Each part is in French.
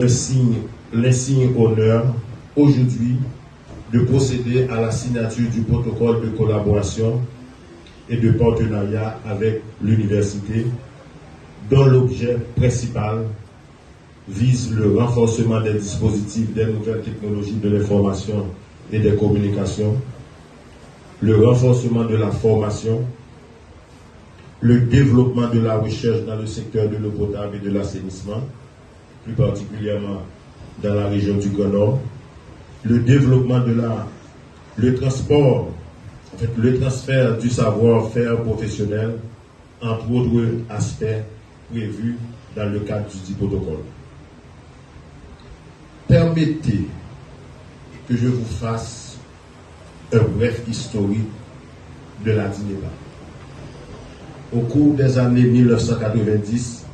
L'insigne honneur aujourd'hui de procéder à la signature du protocole de collaboration et de partenariat avec l'université, dont l'objet principal vise le renforcement des dispositifs des nouvelles technologies de l'information et des communications, le renforcement de la formation, le développement de la recherche dans le secteur de l'eau potable et de l'assainissement, plus particulièrement dans la région du Grand Nord, le développement de le transfert du savoir-faire professionnel, entre autres aspects prévus dans le cadre du dit protocole. Permettez que je vous fasse un bref historique de la DINEPA. Au cours des années 1990,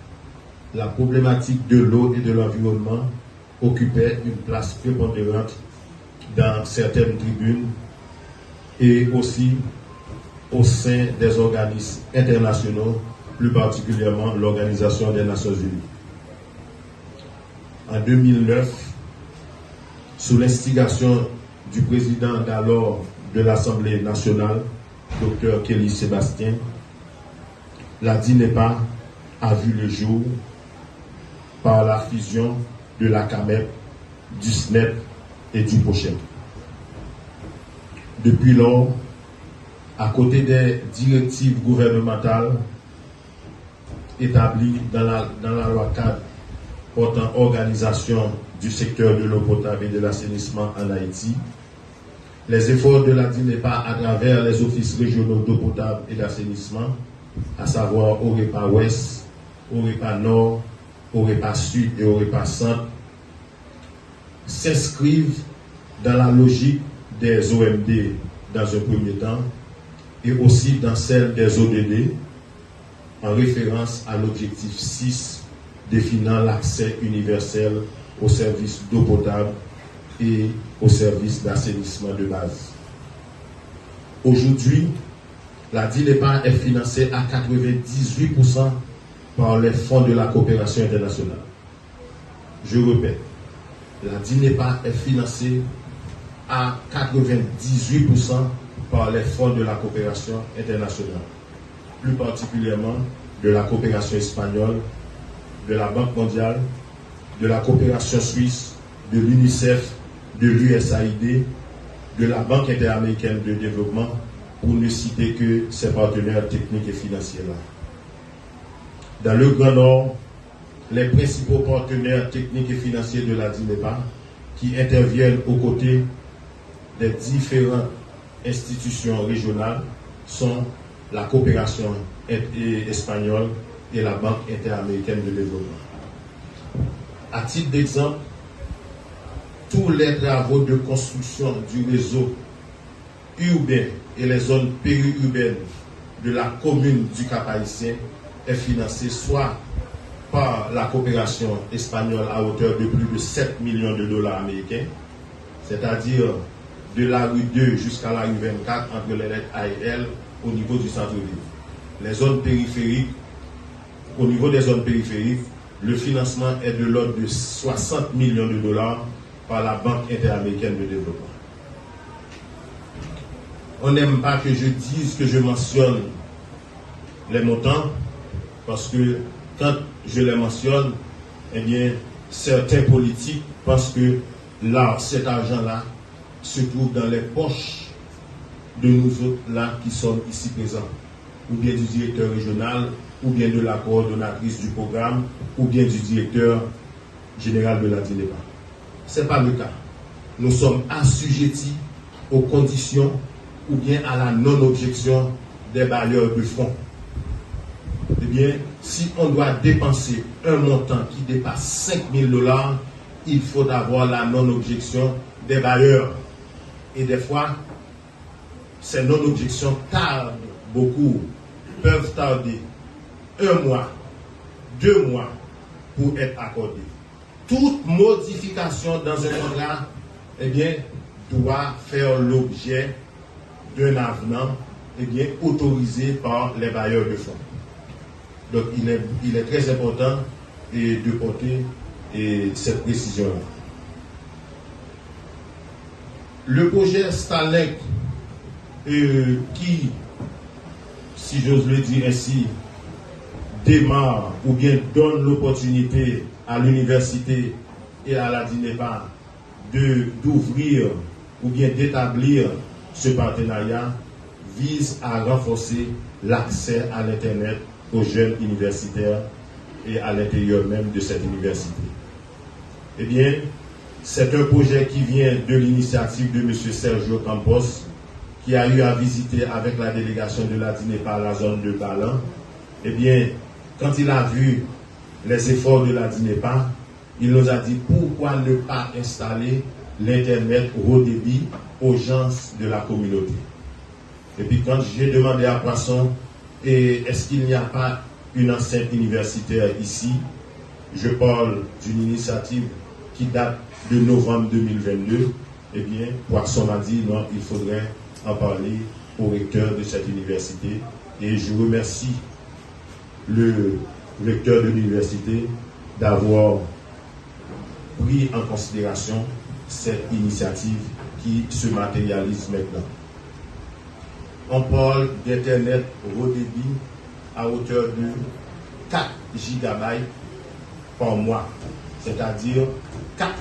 la problématique de l'eau et de l'environnement occupait une place prépondérante dans certaines tribunes et aussi au sein des organismes internationaux, plus particulièrement l'Organisation des Nations Unies. En 2009, sous l'instigation du président d'alors de l'Assemblée nationale, Dr Kelly Sébastien, la DINEPA a vu le jour par la fusion de la CAMEP, du SNEP et du POCHEP. Depuis lors, à côté des directives gouvernementales établies dans la loi cadre portant organisation du secteur de l'eau potable et de l'assainissement en Haïti, les efforts de la DINEPA à travers les offices régionaux d'eau potable et d'assainissement, à savoir OREPA Ouest, OREPA Nord, OREPA Sud et OREPA Centre, s'inscrivent dans la logique des OMD dans un premier temps et aussi dans celle des ODD en référence à l'objectif 6 définant l'accès universel aux services d'eau potable et aux services d'assainissement de base. Aujourd'hui, la DINEPA est financée à 98% par les fonds de la coopération internationale. Je répète, la DINEPA est financée à 98% par les fonds de la coopération internationale, plus particulièrement de la coopération espagnole, de la Banque mondiale, de la coopération suisse, de l'UNICEF, de l'USAID, de la Banque interaméricaine de développement, pour ne citer que ses partenaires techniques et financiers là. Dans le Grand Nord, les principaux partenaires techniques et financiers de la DINEPA qui interviennent aux côtés des différentes institutions régionales sont la coopération espagnole et la Banque interaméricaine de développement. À titre d'exemple, tous les travaux de construction du réseau urbain et les zones périurbaines de la commune du Cap-Haïtien est financé soit par la coopération espagnole à hauteur de plus de 7 millions de dollars américains, c'est-à-dire de la rue 2 jusqu'à la rue 24 entre les lettres A et L au niveau du centre-ville. Les zones périphériques, au niveau des zones périphériques, le financement est de l'ordre de 60 millions de dollars par la Banque interaméricaine de développement. On n'aime pas que je dise, que je mentionne les montants, parce que quand je les mentionne, eh bien, certains politiques pensent que là, cet argent-là se trouve dans les poches de nous autres là qui sommes ici présents, ou bien du directeur régional, ou bien de la coordonnatrice du programme, ou bien du directeur général de la DINEPA. Ce n'est pas le cas. Nous sommes assujettis aux conditions ou bien à la non-objection des bailleurs de fonds. Eh bien, si on doit dépenser un montant qui dépasse 5 000 $, il faut avoir la non-objection des bailleurs. Et des fois, ces non-objections tardent beaucoup, peuvent tarder 1 mois, 2 mois pour être accordées. Toute modification dans un contrat, eh bien, doit faire l'objet d'un avenant, eh bien, autorisé par les bailleurs de fonds. Donc, il est très important de porter et cette précision. Le projet Starlink, qui, si j'ose le dire ainsi, démarre ou bien donne l'opportunité à l'université et à la DINEPA d'ouvrir ou bien d'établir ce partenariat, vise à renforcer l'accès à l'Internet aux jeunes universitaires et à l'intérieur même de cette université. Eh bien, c'est un projet qui vient de l'initiative de M. Sergio Campos, qui a eu à visiter avec la délégation de la DINEPA la zone de Balan. Eh bien, quand il a vu les efforts de la DINEPA, il nous a dit pourquoi ne pas installer l'Internet haut débit aux gens de la communauté. Et puis quand j'ai demandé à Poisson, est-ce qu'il n'y a pas une enceinte universitaire ici, je parle d'une initiative qui date de novembre 2022, eh bien, Poisson m'a dit non, il faudrait en parler au recteur de cette université. Et je remercie le recteur de l'université d'avoir pris en considération cette initiative qui se matérialise maintenant. On parle d'Internet haut débit à hauteur de 4 gigabytes par mois, c'est-à-dire 4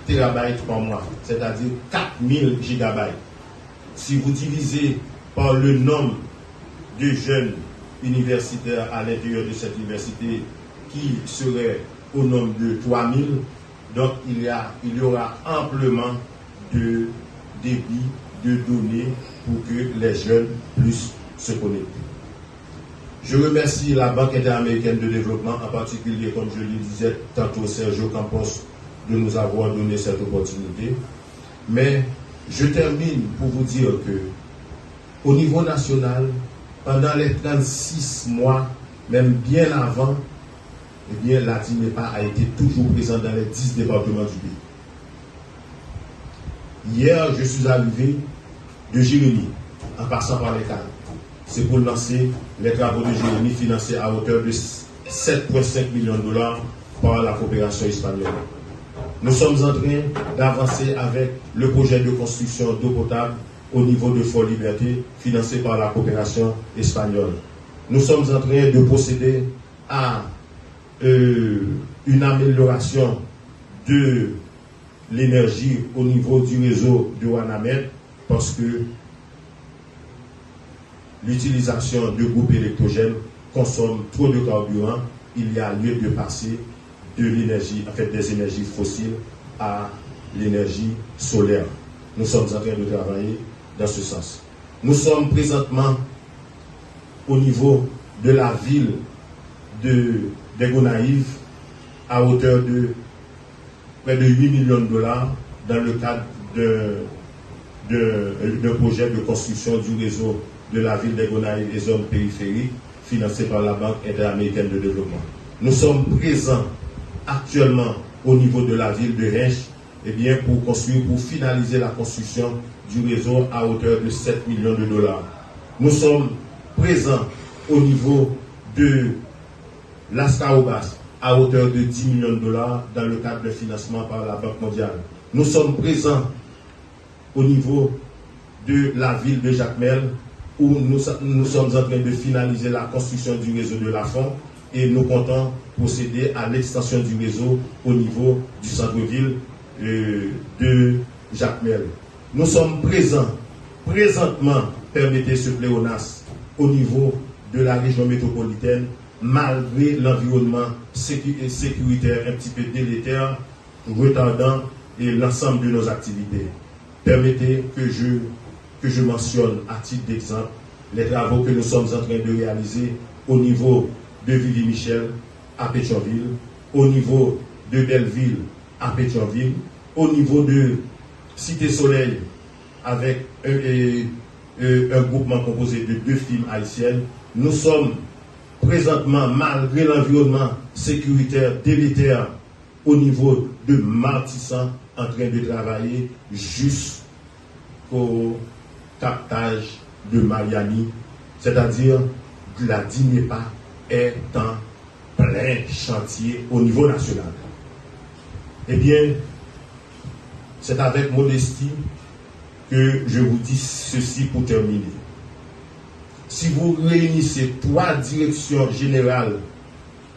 terabytes par mois, c'est-à-dire 4000 gigabytes. Si vous divisez par le nombre de jeunes universitaires à l'intérieur de cette université qui serait au nombre de 3000, donc il y aura amplement de débit de données pour que les jeunes puissent se connecter. Je remercie la Banque interaméricaine de développement, en particulier, comme je le disais tantôt, Sergio Campos, de nous avoir donné cette opportunité. Mais je termine pour vous dire que, au niveau national, pendant les 36 mois, même bien avant, eh bien, la DINEPA a été toujours présente dans les 10 départements du pays. Hier, je suis arrivé de Jérémy, en passant par les Cannes. C'est pour lancer les travaux de Jérémy financés à hauteur de 7,5 millions de dollars par la coopération espagnole. Nous sommes en train d'avancer avec le projet de construction d'eau potable au niveau de Fort Liberté, financé par la coopération espagnole. Nous sommes en train de procéder à une amélioration de l'énergie au niveau du réseau de Wanamed, parce que l'utilisation de groupes électrogènes consomme trop de carburant. Il y a lieu de passer de l'énergie, en fait des énergies fossiles à l'énergie solaire. Nous sommes en train de travailler dans ce sens. Nous sommes présentement au niveau de la ville des Gonaïves à hauteur de près de 8 millions de dollars dans le cadre d'un projet de construction du réseau de la ville des Gonaïves et zones périphériques financé par la Banque interaméricaine de développement. Nous sommes présents actuellement au niveau de la ville de Rennes, eh bien, pour finaliser la construction du réseau à hauteur de 7 millions de dollars. Nous sommes présents au niveau de Las Caobas à hauteur de 10 millions de dollars dans le cadre de financement par la Banque mondiale. Nous sommes présents au niveau de la ville de Jacmel où nous sommes en train de finaliser la construction du réseau de la Fond et nous comptons procéder à l'extension du réseau au niveau du centre-ville de Jacmel. Nous sommes présentement, permettez ce pléonasme, au niveau de la région métropolitaine, malgré l'environnement sécuritaire un petit peu délétère, retardant l'ensemble de nos activités. Permettez que je mentionne à titre d'exemple les travaux que nous sommes en train de réaliser au niveau de Vivi-Michel à Pétionville, au niveau de Belleville à Pétionville, au niveau de Cité Soleil avec un groupement composé de 2 firmes haïtiennes. Nous sommes présentement, malgré l'environnement sécuritaire délétère au niveau de Martissan, en train de travailler jusqu'au captage de Miami, c'est-à-dire que la DINEPA est en plein chantier au niveau national. Eh bien, c'est avec modestie que je vous dis ceci pour terminer. Si vous réunissez 3 directions générales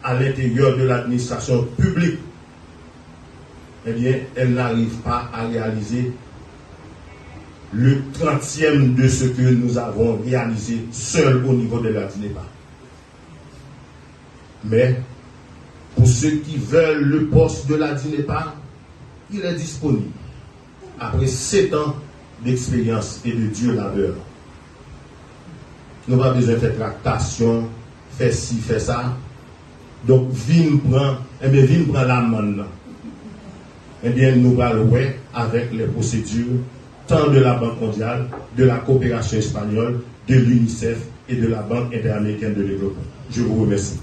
à l'intérieur de l'administration publique, eh bien, elles n'arrivent pas à réaliser le 30e de ce que nous avons réalisé seul au niveau de la DINEPA. Mais, pour ceux qui veulent le poste de la DINEPA, il est disponible. Après 7 ans d'expérience et de dur labeur. Nous n'avons pas besoin de faire tractation, faire ci, faire ça. Donc, vin prend la main. Eh bien, nous allons avec les procédures tant de la Banque mondiale, de la coopération espagnole, de l'UNICEF et de la Banque interaméricaine de développement. Je vous remercie.